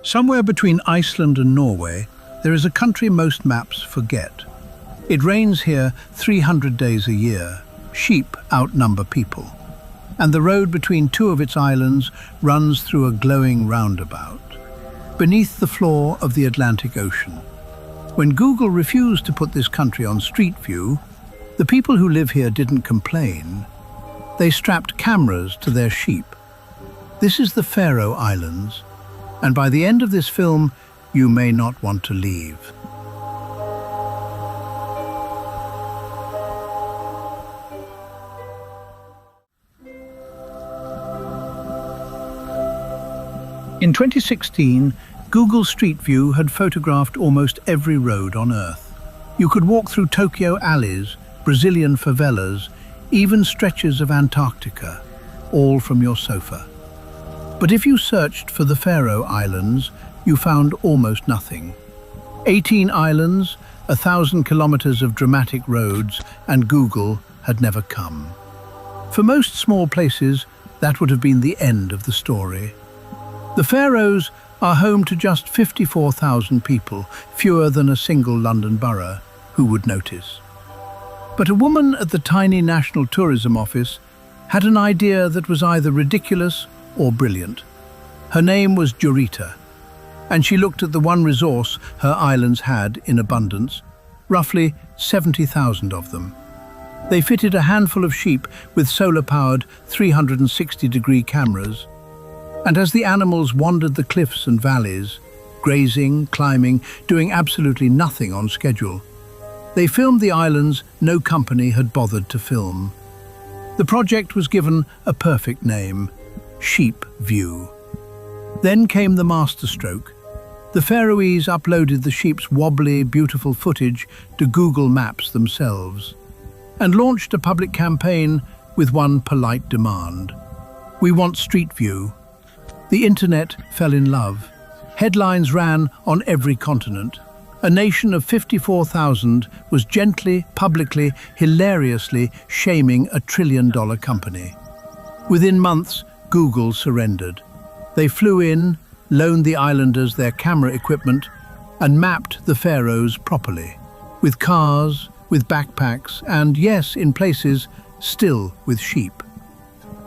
Somewhere between Iceland and Norway, there is a country most maps forget. It rains here 300 days a year. Sheep outnumber people. And the road between two of its islands runs through a glowing roundabout, beneath the floor of the Atlantic Ocean. When Google refused to put this country on Street View, the people who live here didn't complain. They strapped cameras to their sheep. This is the Faroe Islands, and by the end of this film, you may not want to leave. In 2016, Google Street View had photographed almost every road on Earth. You could walk through Tokyo alleys, Brazilian favelas, even stretches of Antarctica, all from your sofa. But if you searched for the Faroe Islands, you found almost nothing. 18 islands, 1,000 kilometers of dramatic roads, and Google had never come. For most small places, that would have been the end of the story. The Faroes are home to just 54,000 people, fewer than a single London borough. Who would notice? But a woman at the tiny National Tourism Office had an idea that was either ridiculous or brilliant. Her name was Jurita, and she looked at the one resource her islands had in abundance, roughly 70,000 of them. They fitted a handful of sheep with solar-powered 360-degree cameras, and as the animals wandered the cliffs and valleys, grazing, climbing, doing absolutely nothing on schedule, they filmed the islands no company had bothered to film. The project was given a perfect name: Sheep View. Then came the masterstroke. The Faroese uploaded the sheep's wobbly, beautiful footage to Google Maps themselves and launched a public campaign with one polite demand: we want Street View. The internet fell in love. Headlines ran on every continent. A nation of 54,000 was gently, publicly, hilariously shaming a trillion-dollar company. Within months, Google surrendered. They flew in, loaned the islanders their camera equipment, and mapped the Faroes properly, with cars, with backpacks, and yes, in places, still with sheep.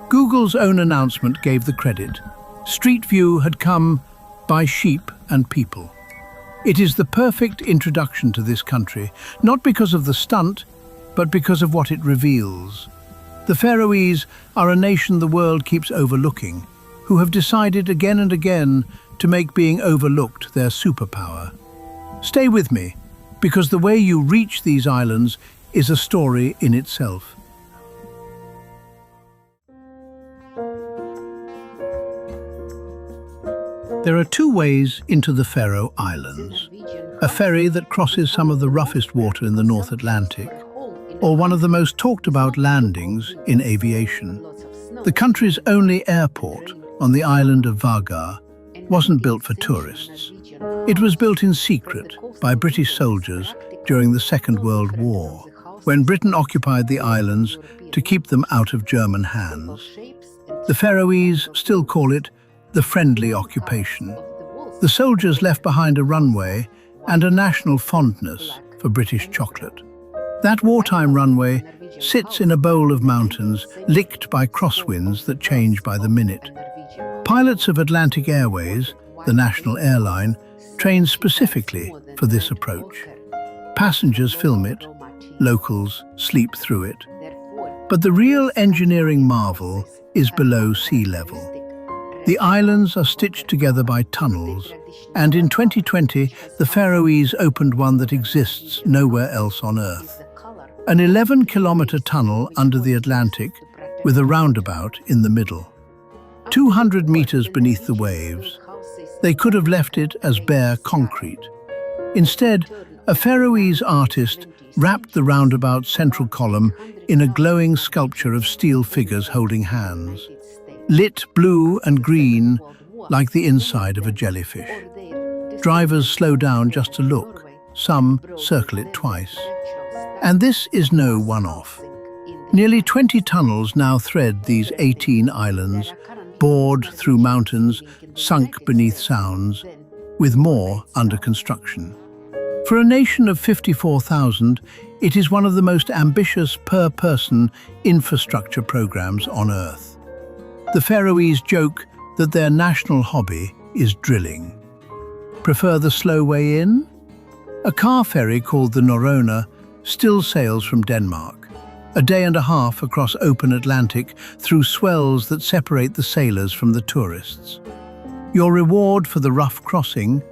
Google's own announcement gave the credit. Street View had come by sheep and people. It is the perfect introduction to this country, not because of the stunt, but because of what it reveals. The Faroese are a nation the world keeps overlooking, who have decided again and again to make being overlooked their superpower. Stay with me, because the way you reach these islands is a story in itself. There are two ways into the Faroe Islands: a ferry that crosses some of the roughest water in the North Atlantic, or one of the most talked about landings in aviation. The country's only airport, on the island of Vagar, wasn't built for tourists. It was built in secret by British soldiers during the Second World War, when Britain occupied the islands to keep them out of German hands. The Faroese still call it the friendly occupation. The soldiers left behind a runway and a national fondness for British chocolate. That wartime runway sits in a bowl of mountains licked by crosswinds that change by the minute. Pilots of Atlantic Airways, the national airline, train specifically for this approach. Passengers film it, locals sleep through it. But the real engineering marvel is below sea level. The islands are stitched together by tunnels, and in 2020, the Faroese opened one that exists nowhere else on Earth. An 11-kilometer tunnel under the Atlantic with a roundabout in the middle. 200 meters beneath the waves. They could have left it as bare concrete. Instead, a Faroese artist wrapped the roundabout's central column in a glowing sculpture of steel figures holding hands, lit blue and green like the inside of a jellyfish. Drivers slow down just to look, some circle it twice. And this is no one-off. Nearly 20 tunnels now thread these 18 islands, bored through mountains, sunk beneath sounds, with more under construction. For a nation of 54,000, it is one of the most ambitious per-person infrastructure programs on Earth. The Faroese joke that their national hobby is drilling. Prefer the slow way in? A car ferry called the Norröna still sails from Denmark, a day and a half across open Atlantic through swells that separate the sailors from the tourists. Your reward for the rough crossing,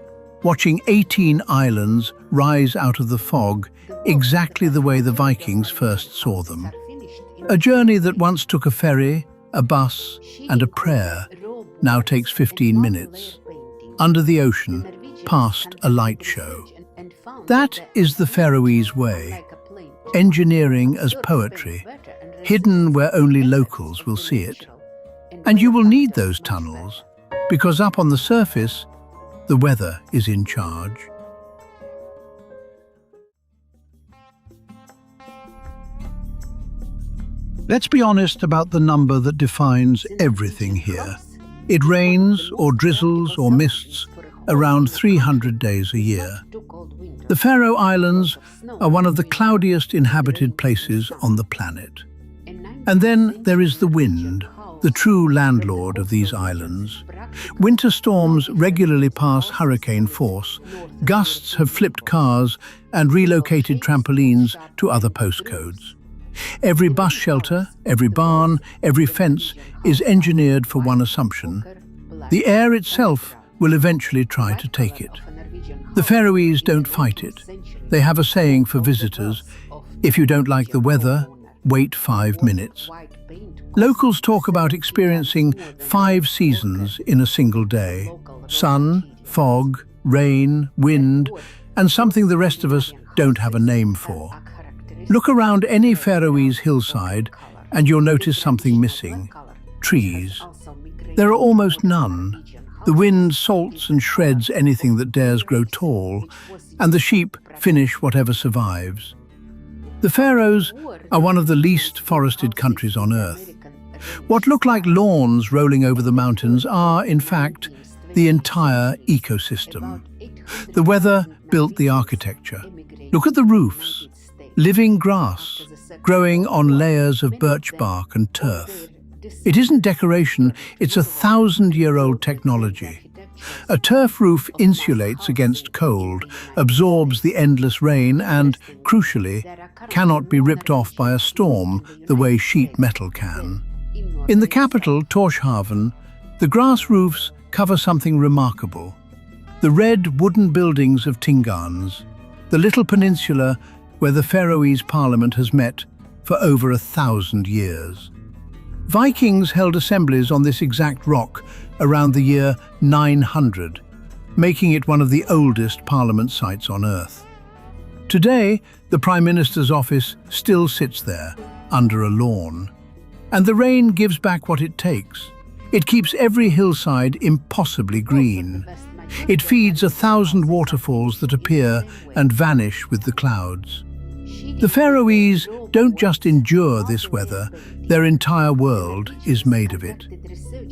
watching 18 islands rise out of the fog exactly the way the Vikings first saw them. A journey that once took a ferry, a bus, and a prayer now takes 15 minutes. Under the ocean, past a light show. That is the Faroese way. Engineering as poetry, hidden where only locals will see it. And you will need those tunnels, because up on the surface, the weather is in charge. Let's be honest about the number that defines everything here. It rains or drizzles or mists around 300 days a year. The Faroe Islands are one of the cloudiest inhabited places on the planet. And then there is the wind, the true landlord of these islands. Winter storms regularly pass hurricane force. Gusts have flipped cars and relocated trampolines to other postcodes. Every bus shelter, every barn, every fence is engineered for one assumption. The air itself will eventually try to take it. The Faroese don't fight it. They have a saying for visitors: if you don't like the weather, wait 5 minutes. Locals talk about experiencing 5 seasons in a single day: sun, fog, rain, wind, and something the rest of us don't have a name for. Look around any Faroese hillside and you'll notice something missing: trees. There are almost none. The wind salts and shreds anything that dares grow tall, and the sheep finish whatever survives. The Faroes are one of the least forested countries on Earth. What look like lawns rolling over the mountains are, in fact, the entire ecosystem. The weather built the architecture. Look at the roofs. Living grass, growing on layers of birch bark and turf. It isn't decoration, it's a 1,000-year-old technology. A turf roof insulates against cold, absorbs the endless rain and, crucially, cannot be ripped off by a storm the way sheet metal can. In the capital, Tórshavn, the grass roofs cover something remarkable. The red wooden buildings of Tingans, the little peninsula where the Faroese parliament has met for over 1,000 years. Vikings held assemblies on this exact rock around the year 900, making it one of the oldest parliament sites on Earth. Today, the Prime Minister's office still sits there, under a lawn. And the rain gives back what it takes. It keeps every hillside impossibly green. It feeds 1,000 waterfalls that appear and vanish with the clouds. The Faroese don't just endure this weather, their entire world is made of it,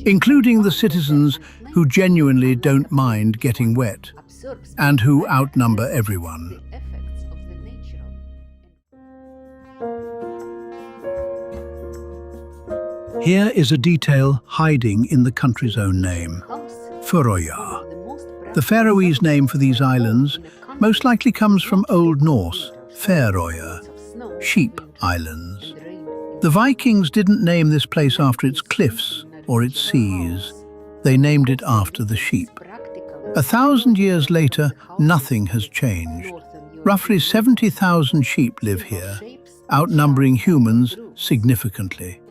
including the citizens who genuinely don't mind getting wet and who outnumber everyone. Here is a detail hiding in the country's own name: Føroyar. The Faroese name for these islands most likely comes from Old Norse, Faroe, sheep islands. The Vikings didn't name this place after its cliffs or its seas. They named it after the sheep. 1,000 years later, nothing has changed. Roughly 70,000 sheep live here, outnumbering humans significantly.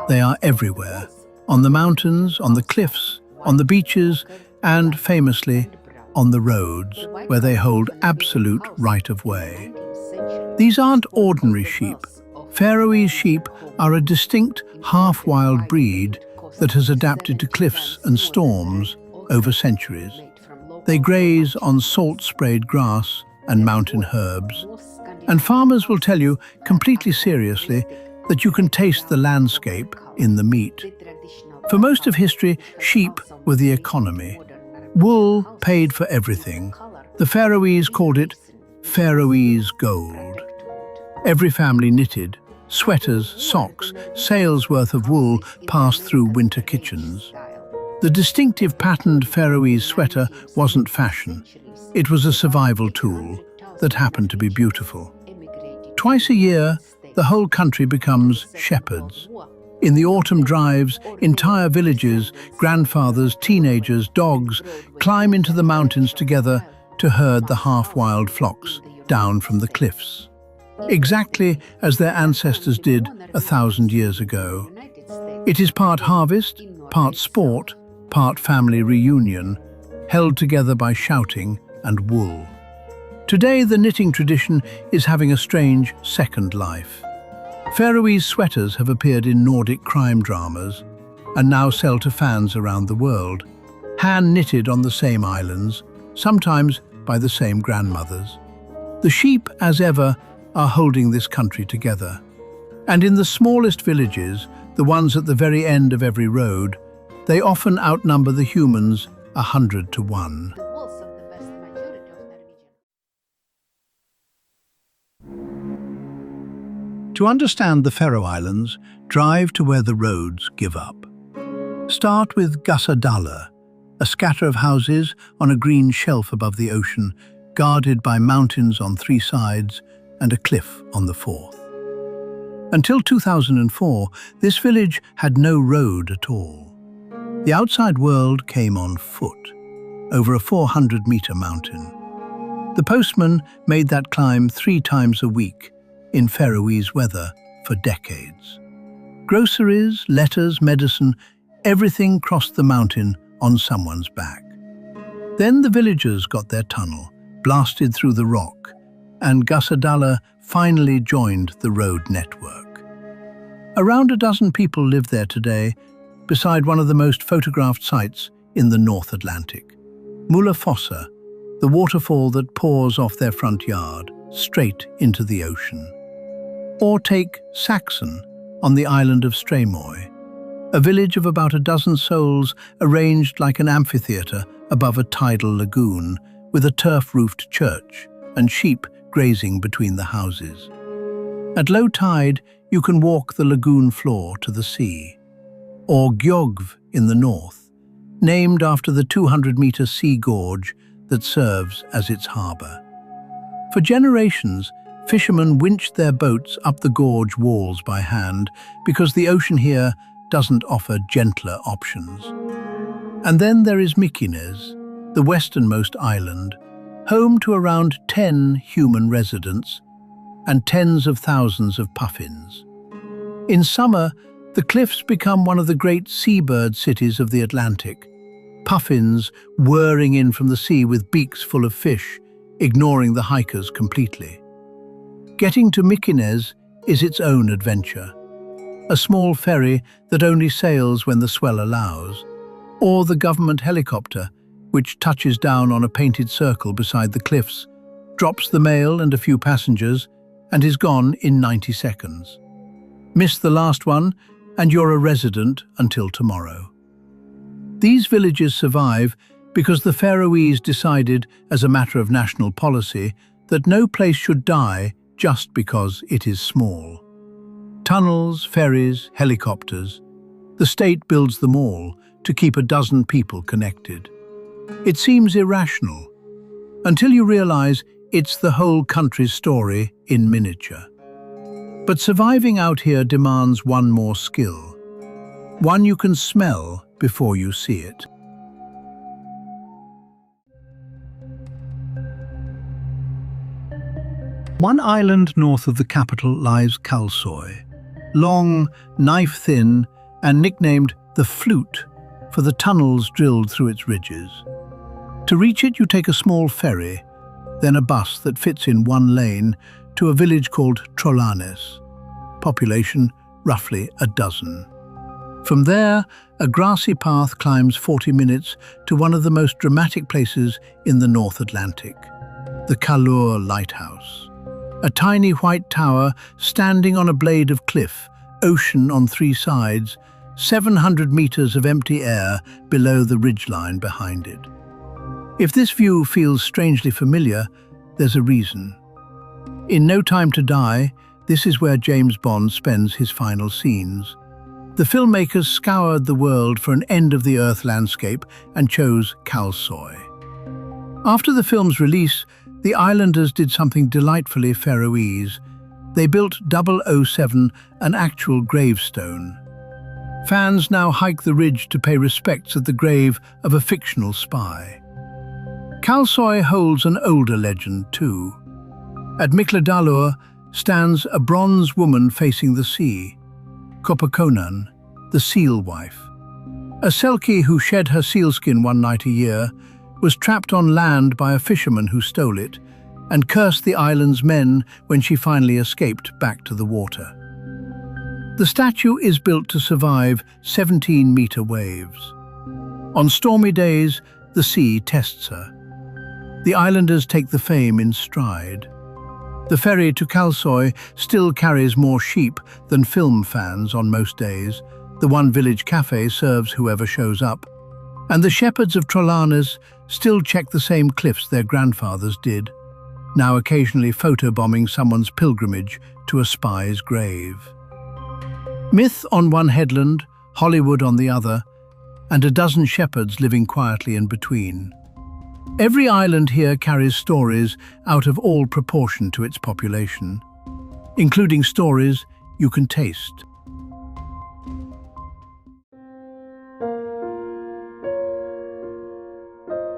They are everywhere, on the mountains, on the cliffs, on the beaches, and, famously, on the roads, where they hold absolute right-of-way. These aren't ordinary sheep. Faroese sheep are a distinct half-wild breed that has adapted to cliffs and storms over centuries. They graze on salt-sprayed grass and mountain herbs, and farmers will tell you, completely seriously, that you can taste the landscape in the meat. For most of history, sheep were the economy. Wool paid for everything. The Faroese called it Faroese gold. Every family knitted. Sweaters, socks, sails worth of wool passed through winter kitchens. The distinctive patterned Faroese sweater wasn't fashion. It was a survival tool that happened to be beautiful. Twice a year, the whole country becomes shepherds. In the autumn drives, entire villages, grandfathers, teenagers, dogs climb into the mountains together to herd the half-wild flocks down from the cliffs. Exactly as their ancestors did 1,000 years ago. It is part harvest, part sport, part family reunion, held together by shouting and wool. Today, the knitting tradition is having a strange second life. Faroese sweaters have appeared in Nordic crime dramas and now sell to fans around the world, hand-knitted on the same islands, sometimes by the same grandmothers. The sheep, as ever, are holding this country together. And in the smallest villages, the ones at the very end of every road, they often outnumber the humans 100 to 1. To understand the Faroe Islands, drive to where the roads give up. Start with Gussadala, a scatter of houses on a green shelf above the ocean, guarded by mountains on 3 sides and a cliff on the 4th. Until 2004, this village had no road at all. The outside world came on foot, over a 400-meter mountain. The postman made that climb 3 times a week in Faroese weather for decades. Groceries, letters, medicine, everything crossed the mountain on someone's back. Then the villagers got their tunnel, blasted through the rock, and Gussadala finally joined the road network. Around a dozen people live there today, beside one of the most photographed sites in the North Atlantic. Fossa, the waterfall that pours off their front yard, straight into the ocean. Or take Saxon on the island of Streymoy, a village of about a dozen souls arranged like an amphitheatre above a tidal lagoon, with a turf-roofed church and sheep grazing between the houses. At low tide, you can walk the lagoon floor to the sea. Or Gjogv in the north, named after the 200-meter sea gorge that serves as its harbour. For generations, fishermen winched their boats up the gorge walls by hand because the ocean here doesn't offer gentler options. And then there is Mykines, the westernmost island, home to around 10 human residents and tens of thousands of puffins. In summer, the cliffs become one of the great seabird cities of the Atlantic, puffins whirring in from the sea with beaks full of fish, ignoring the hikers completely. Getting to Mykines is its own adventure. A small ferry that only sails when the swell allows, or the government helicopter, which touches down on a painted circle beside the cliffs, drops the mail and a few passengers, and is gone in 90 seconds. Miss the last one, and you're a resident until tomorrow. These villages survive because the Faroese decided, as a matter of national policy, that no place should die just because it is small. Tunnels, ferries, helicopters. The state builds them all to keep a dozen people connected. It seems irrational, until you realize it's the whole country's story in miniature. But surviving out here demands one more skill, one you can smell before you see it. One island north of the capital lies Kalsoy, long, knife-thin, and nicknamed the Flute for the tunnels drilled through its ridges. To reach it, you take a small ferry, then a bus that fits in one lane to a village called Trollanes, population roughly a dozen. From there, a grassy path climbs 40 minutes to one of the most dramatic places in the North Atlantic, the Kallur Lighthouse. A tiny white tower standing on a blade of cliff, ocean on 3 sides, 700 meters of empty air below the ridgeline behind it. If this view feels strangely familiar, there's a reason. In No Time to Die, this is where James Bond spends his final scenes. The filmmakers scoured the world for an end-of-the-earth landscape and chose Kalsoy. After the film's release, the islanders did something delightfully Faroese. They built 007, an actual gravestone. Fans now hike the ridge to pay respects at the grave of a fictional spy. Kalsoy holds an older legend too. At Mikladalur stands a bronze woman facing the sea, Kopakonan, the seal wife. A Selkie who shed her sealskin one night a year was trapped on land by a fisherman who stole it and cursed the island's men when she finally escaped back to the water. The statue is built to survive 17-meter waves. On stormy days, the sea tests her. The islanders take the fame in stride. The ferry to Kalsoy still carries more sheep than film fans on most days. The one village cafe serves whoever shows up. And the shepherds of Trollanes still check the same cliffs their grandfathers did, now occasionally photobombing someone's pilgrimage to a spy's grave. Myth on one headland, Hollywood on the other, and a dozen shepherds living quietly in between. Every island here carries stories out of all proportion to its population, including stories you can taste.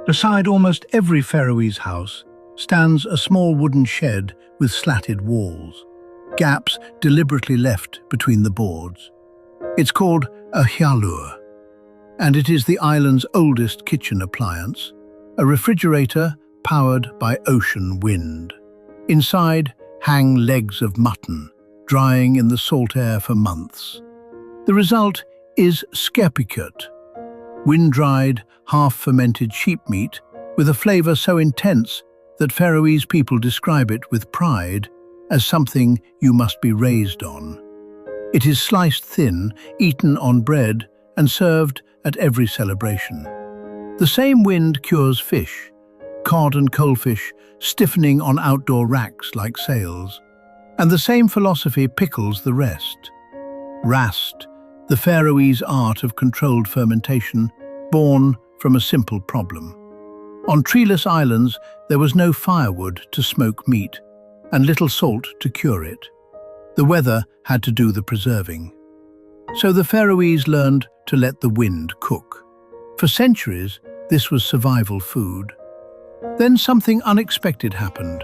Beside almost every Faroese house stands a small wooden shed with slatted walls, gaps deliberately left between the boards. It's called a hjalur, and it is the island's oldest kitchen appliance, a refrigerator powered by ocean wind. Inside hang legs of mutton, drying in the salt air for months. The result is skepikut, wind-dried, half-fermented sheep meat with a flavor so intense that Faroese people describe it with pride as something you must be raised on. It is sliced thin, eaten on bread, and served at every celebration. The same wind cures fish, cod and coalfish stiffening on outdoor racks like sails. And the same philosophy pickles the rest. Rast, the Faroese art of controlled fermentation, born from a simple problem. On treeless islands, there was no firewood to smoke meat, and little salt to cure it. The weather had to do the preserving. So the Faroese learned to let the wind cook. For centuries, this was survival food. Then something unexpected happened.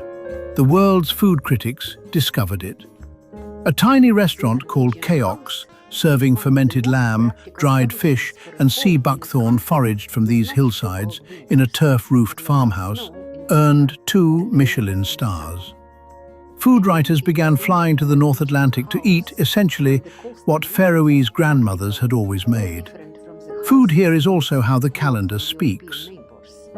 The world's food critics discovered it. A tiny restaurant called Keoks, serving fermented lamb, dried fish, and sea buckthorn foraged from these hillsides in a turf-roofed farmhouse, earned 2 Michelin stars. Food writers began flying to the North Atlantic to eat, essentially, what Faroese grandmothers had always made. Food here is also how the calendar speaks.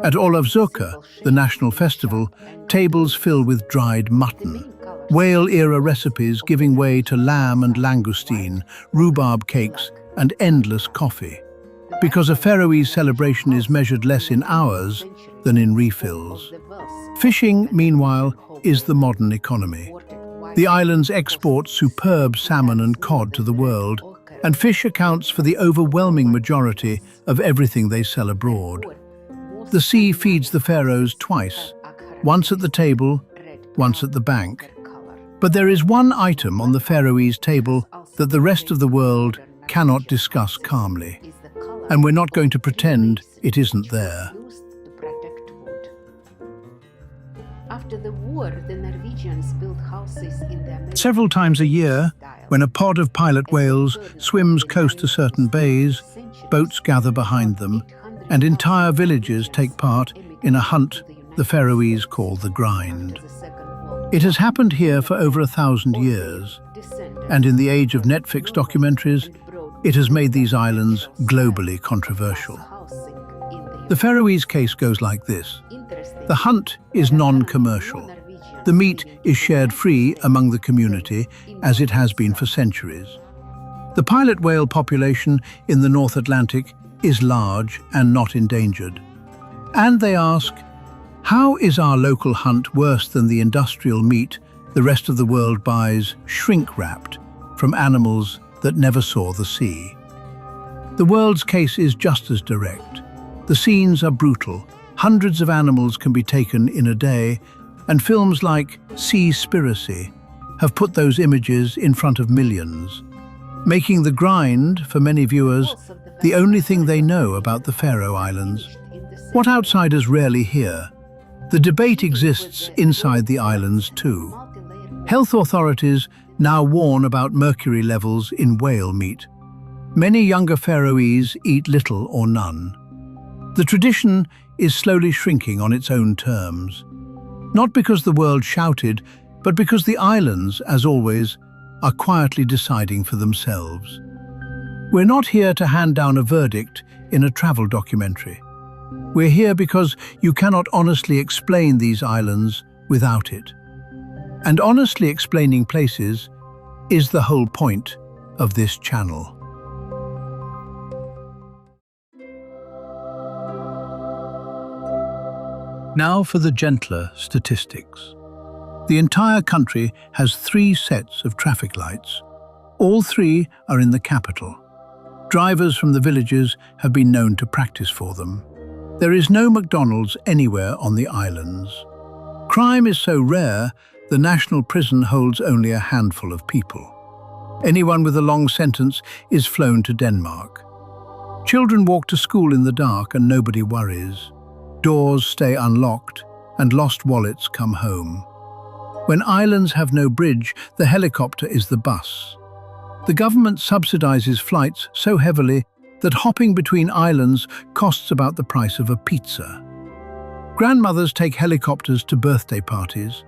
At Olavsöka, the national festival, tables fill with dried mutton, whale-era recipes giving way to lamb and langoustine, rhubarb cakes, and endless coffee. Because a Faroese celebration is measured less in hours than in refills. Fishing, meanwhile, is the modern economy. The islands export superb salmon and cod to the world, and fish accounts for the overwhelming majority of everything they sell abroad. The sea feeds the Faroes twice, once at the table, once at the bank. But there is one item on the Faroese table that the rest of the world cannot discuss calmly, and we're not going to pretend it isn't there. After the war, the Norwegians built houses in the Several times a year, when a pod of pilot whales swims coast to certain bays, boats gather behind them, and entire villages take part in a hunt the Faroese call the grind. It has happened here for over 1,000 years, and in the age of Netflix documentaries, it has made these islands globally controversial. The Faroese case goes like this. The hunt is non-commercial. The meat is shared free among the community, as it has been for centuries. The pilot whale population in the North Atlantic is large and not endangered. And they ask, how is our local hunt worse than the industrial meat the rest of the world buys shrink-wrapped from animals that never saw the sea? The world's case is just as direct. The scenes are brutal. Hundreds of animals can be taken in a day, and films like Seaspiracy have put those images in front of millions, making the grind, for many viewers, the only thing they know about the Faroe Islands. What outsiders rarely hear, the debate exists inside the islands too. Health authorities now warn about mercury levels in whale meat. Many younger Faroese eat little or none. The tradition is slowly shrinking on its own terms. Not because the world shouted, but because the islands, as always, are quietly deciding for themselves. We're not here to hand down a verdict in a travel documentary. We're here because you cannot honestly explain these islands without it. And honestly explaining places is the whole point of this channel. Now for the gentler statistics. The entire country has 3 sets of traffic lights. All 3 are in the capital. Drivers from the villages have been known to practice for them. There is no McDonald's anywhere on the islands. Crime is so rare, the national prison holds only a handful of people. Anyone with a long sentence is flown to Denmark. Children walk to school in the dark and nobody worries. Doors stay unlocked and lost wallets come home. When islands have no bridge, the helicopter is the bus. The government subsidizes flights so heavily that hopping between islands costs about the price of a pizza. Grandmothers take helicopters to birthday parties,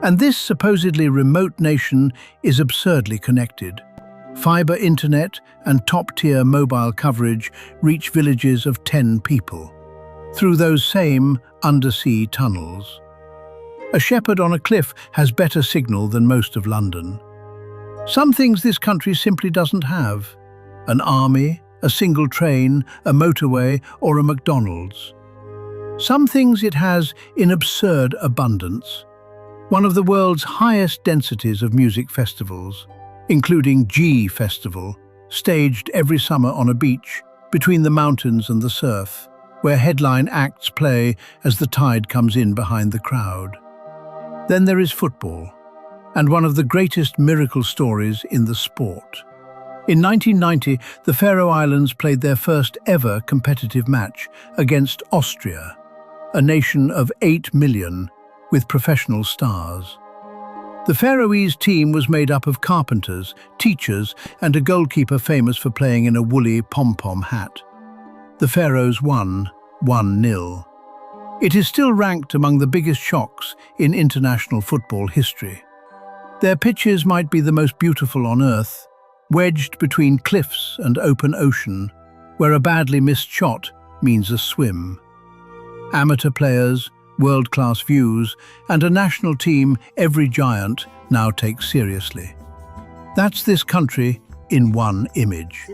and this supposedly remote nation is absurdly connected. Fiber internet and top-tier mobile coverage reach villages of 10 people through those same undersea tunnels. A shepherd on a cliff has better signal than most of London. Some things this country simply doesn't have: an army, a single train, a motorway, or a McDonald's. Some things it has in absurd abundance. One of the world's highest densities of music festivals, including G Festival, staged every summer on a beach between the mountains and the surf, where headline acts play as the tide comes in behind the crowd. Then there is football, and one of the greatest miracle stories in the sport. In 1990, the Faroe Islands played their first ever competitive match against Austria, a nation of 8 million with professional stars. The Faroese team was made up of carpenters, teachers, and a goalkeeper famous for playing in a woolly pom-pom hat. The Faroes won 1-0. It is still ranked among the biggest shocks in international football history. Their pitches might be the most beautiful on earth, wedged between cliffs and open ocean, where a badly missed shot means a swim. Amateur players, world-class views, and a national team every giant now takes seriously. That's this country in one image.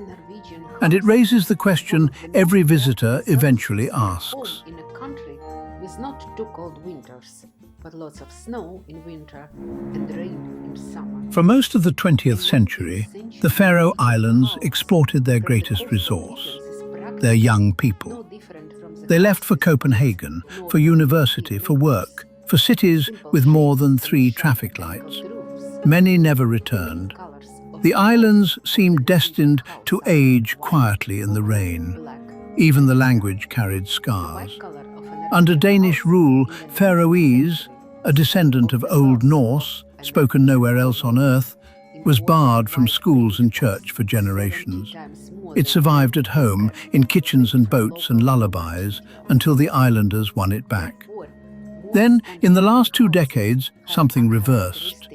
And it raises the question every visitor eventually asks. In a country with not too cold winters, but lots of snow in winter and rain in summer. For most of the 20th century, the Faroe Islands exploited their greatest resource, their young people. They left for Copenhagen, for university, for work, for cities with more than 3 traffic lights. Many never returned. The islands seemed destined to age quietly in the rain. Even the language carried scars. Under Danish rule, Faroese, a descendant of Old Norse, spoken nowhere else on earth, was barred from schools and church for generations. It survived at home, in kitchens and boats and lullabies, until the islanders won it back. Then, in the last 2 decades, something reversed.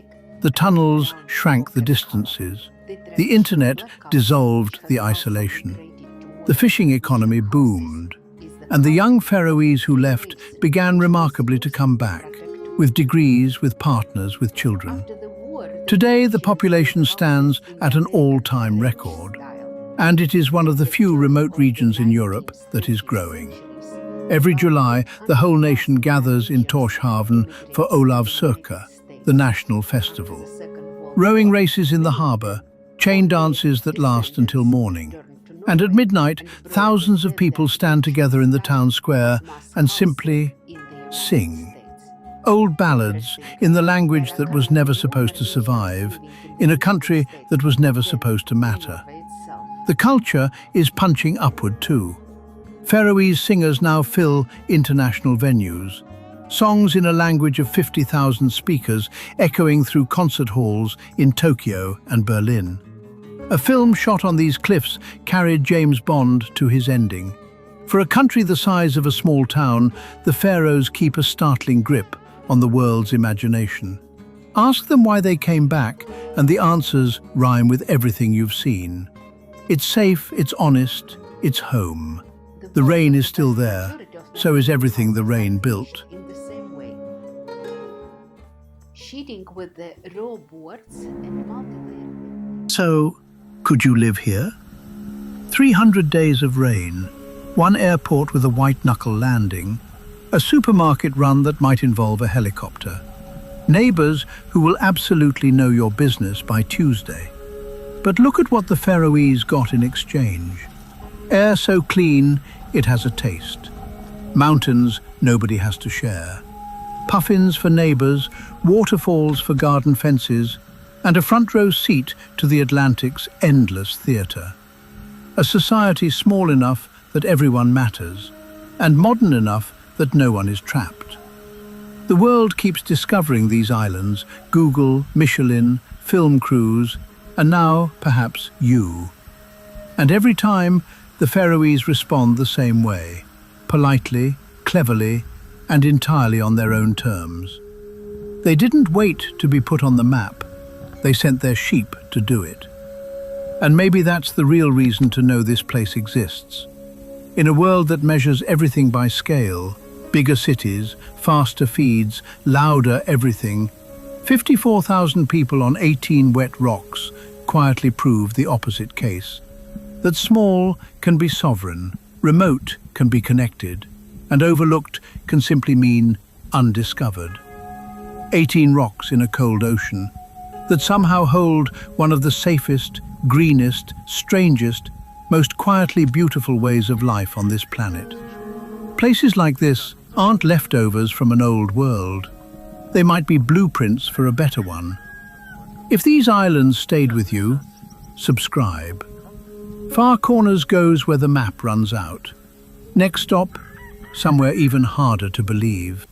The tunnels shrank the distances. The internet dissolved the isolation. The fishing economy boomed. And the young Faroese who left began remarkably to come back, with degrees, with partners, with children. Today, the population stands at an all-time record, and it is one of the few remote regions in Europe that is growing. Every July, the whole nation gathers in Torshavn for Olavsøka, the national festival. Rowing races in the harbour, chain dances that last until morning. And at midnight, thousands of people stand together in the town square and simply sing. Old ballads in the language that was never supposed to survive, in a country that was never supposed to matter. The culture is punching upward too. Faroese singers now fill international venues. Songs in a language of 50,000 speakers echoing through concert halls in Tokyo and Berlin. A film shot on these cliffs carried James Bond to his ending. For a country the size of a small town, the Faroes keep a startling grip on the world's imagination. Ask them why they came back, and the answers rhyme with everything you've seen. It's safe, it's honest, it's home. The rain is still there, so is everything the rain built. Sheeting with the raw boards and multi-layer. So, could you live here? 300 days of rain, one airport with a white-knuckle landing, a supermarket run that might involve a helicopter, neighbours who will absolutely know your business by Tuesday. But look at what the Faroese got in exchange. Air so clean, it has a taste. Mountains nobody has to share. Puffins for neighbours, waterfalls for garden fences, and a front-row seat to the Atlantic's endless theatre. A society small enough that everyone matters, and modern enough that no one is trapped. The world keeps discovering these islands, Google, Michelin, film crews, and now, perhaps, you. And every time, the Faroese respond the same way, politely, cleverly, and entirely on their own terms. They didn't wait to be put on the map. They sent their sheep to do it. And maybe that's the real reason to know this place exists. In a world that measures everything by scale, bigger cities, faster feeds, louder everything, 54,000 people on 18 wet rocks quietly prove the opposite case. That small can be sovereign, remote can be connected, and overlooked can simply mean undiscovered. 18 rocks in a cold ocean that somehow hold one of the safest, greenest, strangest, most quietly beautiful ways of life on this planet. Places like this aren't leftovers from an old world. They might be blueprints for a better one. If these islands stayed with you, subscribe. Far Corners goes where the map runs out. Next stop, somewhere even harder to believe.